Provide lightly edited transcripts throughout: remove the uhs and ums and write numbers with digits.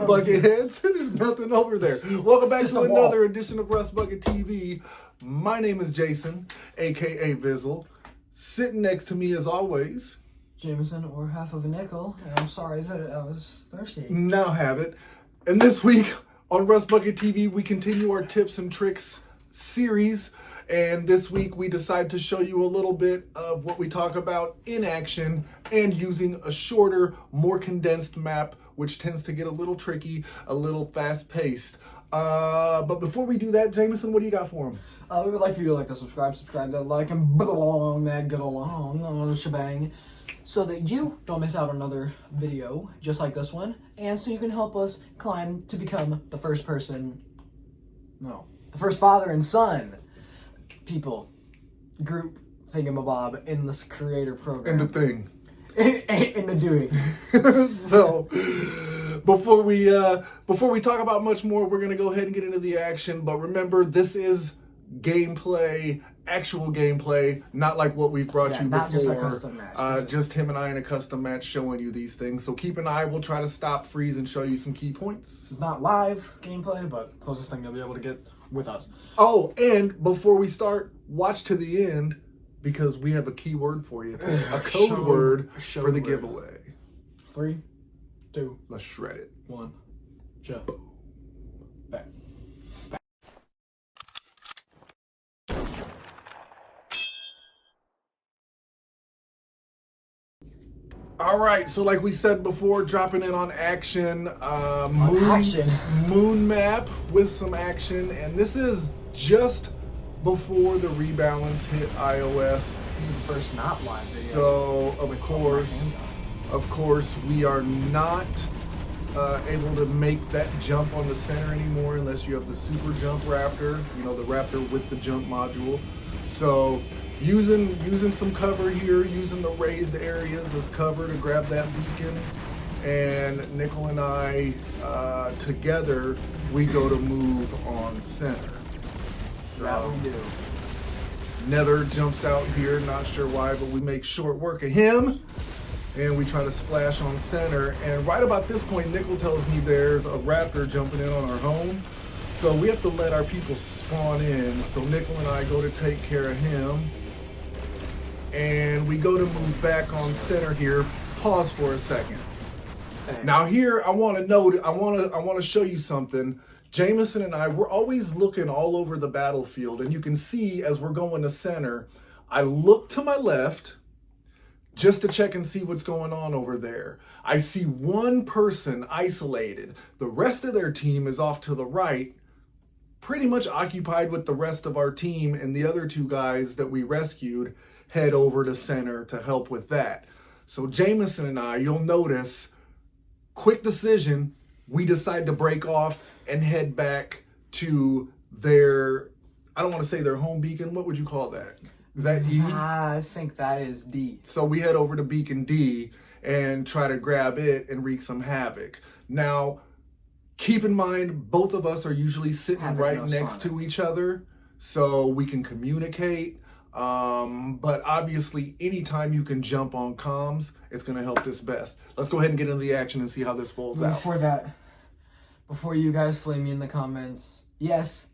bucket heads. There's nothing over there. Welcome back to another edition of Rust Bucket TV. My name is Jason, aka Vizzle. Sitting next to me as always, Jameson, or half of a nickel. And I'm sorry that I was thirsty. Now have it. And this week on Rust Bucket TV, we continue our tips and tricks series. And this week we decide to show you a little bit of what we talk about in action and using a shorter, more condensed map, which tends to get a little tricky, a little fast-paced. But before we do that, Jameson, what do you got for him? We would like for you to like to subscribe, that like, and along that go along on the shebang, so that you don't miss out on another video just like this one, and so you can help us climb to become the first father and son people group thingamabob in this creator program. In the thing. in the doing. So before we talk about much more, we're gonna go ahead and get into the action. But remember, this is gameplay, actual gameplay, not like what we've brought you not before. Just a custom match. Just him and I in a custom match showing you these things. So keep an eye. We'll try to stop, freeze, and show you some key points. This is not live gameplay, but closest thing you'll be able to get with us. Oh, and before we start, watch to the end, because we have a key word for you today. A code word for the giveaway. 3, 2, let's shred it. 1, jump. Back. All right, so like we said before, dropping in on action, moon map with some action, and this is just before the rebalance hit iOS. This is the first not live video. So of course, we are not able to make that jump on the center anymore unless you have the super jump raptor, you know, the raptor with the jump module. So using some cover here, using the raised areas as cover to grab that beacon, and Nickel and I together, we go to move on center. So that we do. Nether jumps out here, not sure why, but we make short work of him, and we try to splash on center. And right about this point, Nickel tells me there's a raptor jumping in on our home, so we have to let our people spawn in. So Nickel and I go to take care of him, and we go to move back on center here. Pause for a second. Hey. Now here, I want to show you something. Jameson and I, we're always looking all over the battlefield, and you can see as we're going to center, I look to my left just to check and see what's going on over there. I see one person isolated. The rest of their team is off to the right, pretty much occupied with the rest of our team, and the other two guys that we rescued head over to center to help with that. So Jameson and I, you'll notice, quick decision, we decide to break off and head back to their, I don't want to say their home beacon, what would you call that? Is that E? I think that is D. So we head over to beacon D and try to grab it and wreak some havoc. Now, keep in mind, both of us are usually sitting right next to each other, so we can communicate. But obviously, anytime you can jump on comms, it's going to help this best. Let's go ahead and get into the action and see how this folds out. Before you guys flame me in the comments, yes,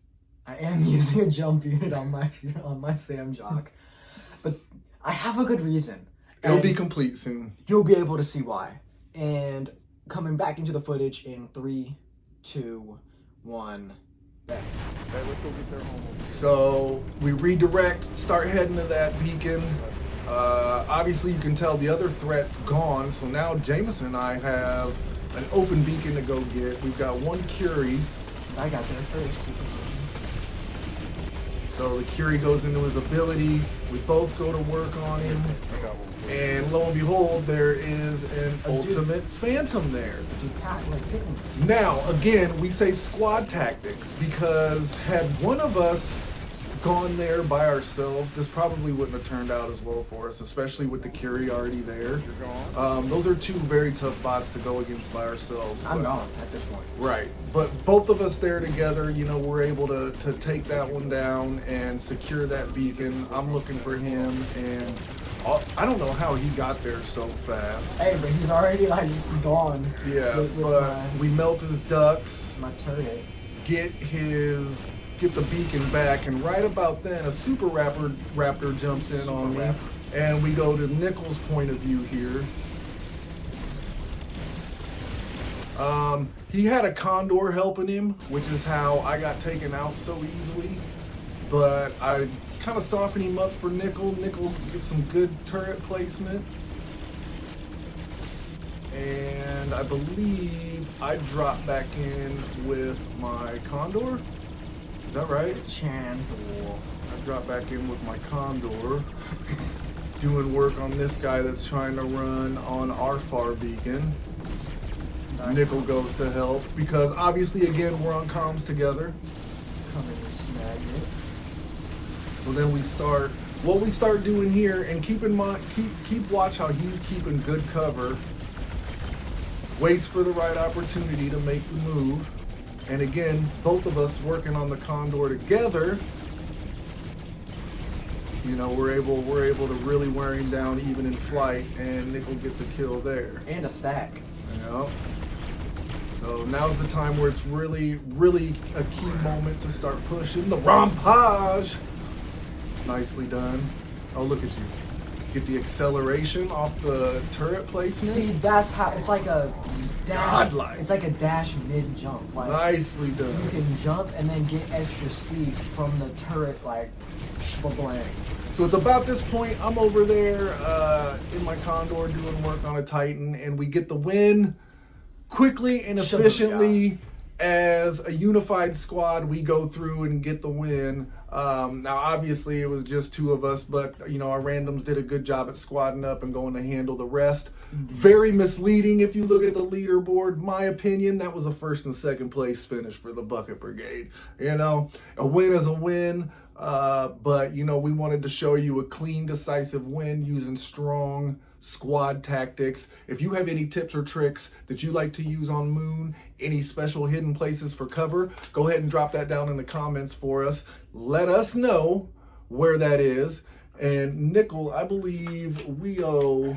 I am using a jump unit on my Sam Jock, but I have a good reason. It'll be complete soon. You'll be able to see why. And coming back into the footage in 3, 2, 1. Bang. So we redirect, start heading to that beacon. Obviously you can tell the other threat's gone, so now Jameson and I have an open beacon to go get. We've got one Curie. I got there first. So the Curie goes into his ability. We both go to work on him. And lo and behold, there is an ultimate phantom there. Now, again, we say squad tactics because had one of us gone there by ourselves, this probably wouldn't have turned out as well for us, especially with the Curie already there. Those are two very tough bots to go against by ourselves. I'm gone at this point. Right. But both of us there together, you know, we're able to take that one down and secure that beacon. I'm looking for him, and I don't know how he got there so fast. Hey, but he's already like gone. Yeah, with but we melt his ducts, my turret. get the beacon back, and right about then a super raptor jumps in on me, and we go to Nickel's point of view here. He had a condor helping him, which is how I got taken out so easily. But I kind of soften him up for Nickel. Nickel gets some good turret placement. And I believe I drop back in with my condor. Is that right? Chandor. I drop back in with my condor. Doing work on this guy that's trying to run on our far beacon. Nickel goes to help because obviously again we're on comms together. Come in and snag it. So then what we start doing here, and keep in mind, keep watch how he's keeping good cover. Waits for the right opportunity to make the move. And again, both of us working on the condor together. You know, we're able to really wear him down even in flight, and Nickel gets a kill there. And a stack. Yeah. So now's the time where it's really, really a key moment to start pushing the rampage. Nicely done. Oh, look at you. Get the acceleration off the turret placement. See, that's how it's like a dash. Godlike. It's like a dash mid jump. Like Nicely done. you can jump and then get extra speed from the turret, like blang. So it's about this point, I'm over there in my condor doing work on a Titan, and we get the win quickly and efficiently. As a unified squad, we go through and get the win. Now, obviously, it was just two of us, but you know our randoms did a good job at squadding up and going to handle the rest. Very misleading if you look at the leaderboard. My opinion, that was a first and second place finish for the Bucket Brigade. You know, a win is a win, but you know we wanted to show you a clean, decisive win using strong squad tactics. If you have any tips or tricks that you like to use on Moon, any special hidden places for cover, go ahead and drop that down in the comments for us. Let us know where that is. And Nickel, I believe we owe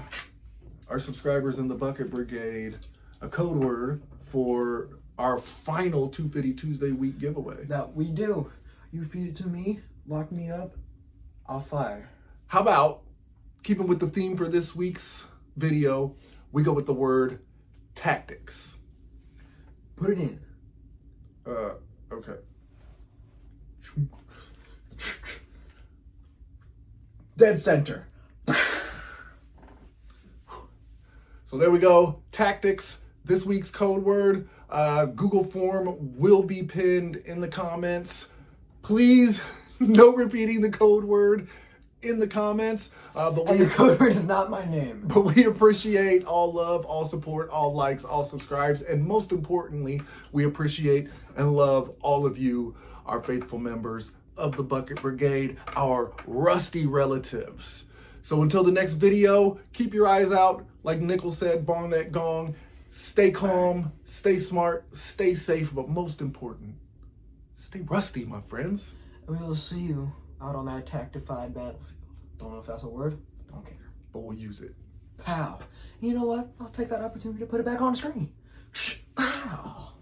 our subscribers in the Bucket Brigade a code word for our final 250 Tuesday week giveaway. That we do. You feed it to me, lock me up, I'll fire. How about, keeping with the theme for this week's video, we go with the word tactics. Put it in. Okay. Dead center. So there we go. Tactics. This week's code word. Google form will be pinned in the comments. Please, no repeating the code word in the comments. And the code word is not my name. But we appreciate all love, all support, all likes, all subscribes, and most importantly, we appreciate and love all of you, our faithful members of the Bucket Brigade, our rusty relatives. So until the next video, keep your eyes out. Like Nickel said, bong that gong. Stay calm, stay smart, stay safe, but most important, stay rusty, my friends. And we will see you out on that tactified battlefield. Don't know if that's a word. Don't care. But we'll use it. Pow. You know what? I'll take that opportunity to put it back on screen. Pow.